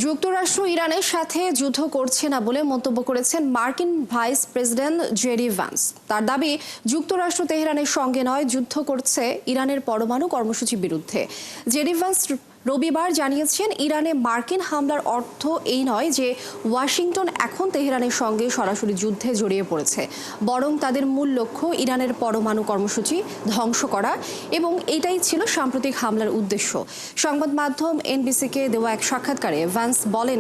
যুক্তরাষ্ট্র ইরানের সাথে যুদ্ধ করছে না বলে মন্তব্য করেছেন মার্কিন ভাইস প্রেসিডেন্ট জেডি ভ্যান্স। তার দাবি, যুক্তরাষ্ট্র তেহরানের সঙ্গে নয়, যুদ্ধ করছে ইরানের পরমাণু কর্মসূচির বিরুদ্ধে। জেডি ভ্যান্স রবিবার জানিয়েছেন, ইরানে মার্কিন হামলার অর্থ এই নয় যে ওয়াশিংটন এখন তেহরানের সঙ্গে সরাসরি যুদ্ধে জড়িয়ে পড়েছে, বরং তাদের মূল লক্ষ্য ইরানের পরমাণু কর্মসূচি ধ্বংস করা, এবং এটাই ছিল সাম্প্রতিক হামলার উদ্দেশ্য। সংবাদ মাধ্যম এনবিসিকে দেওয়া এক সাক্ষাৎকারে ভ্যান্স বলেন,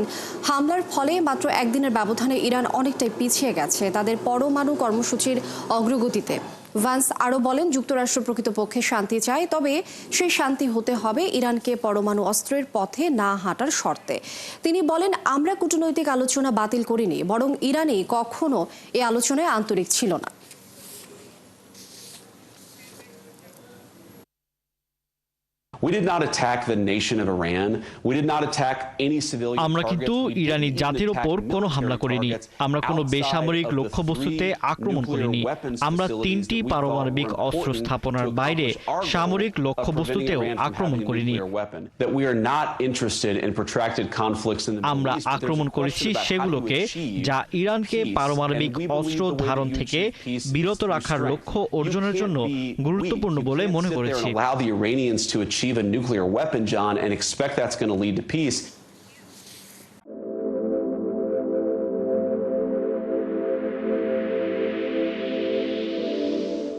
হামলার ফলে মাত্র একদিনের ব্যবধানে ইরান অনেকটাই পিছিয়ে গেছে তাদের পরমাণু কর্মসূচির অগ্রগতিতে। ভ্যান্স আরও বলেন, যুক্তরাষ্ট্র প্রকৃতপক্ষে শান্তি চায়, তবে সেই শান্তি হতে হবে ইরানকে পরমাণু অস্ত্রের পথে না হাঁটার শর্তে। তিনি বলেন, আমরা কূটনৈতিক আলোচনা বাতিল করিনি, বরং ইরানই কখনো এ আলোচনায় আন্তরিক ছিল না। আমরা কিন্তু ইরানি জাতির ওপর কোনো হামলা করিনি। আমরা কোনো বেসামরিক লক্ষ্যবস্তুতে আক্রমণ করিনি। আমরা 3টি পারমাণবিক অস্ত্র স্থাপনার বাইরে সামরিক লক্ষ্যবস্তুতেও আক্রমণ করিনি। আমরা আক্রমণ করেছি সেগুলোকে যা ইরানকে পারমাণবিক অস্ত্র ধারণ থেকে বিরত রাখার লক্ষ্য অর্জনের জন্য গুরুত্বপূর্ণ বলে মনে করেছি। Allow the Iranians to achieve a nuclear weapon, John, and expect that's going to lead to peace.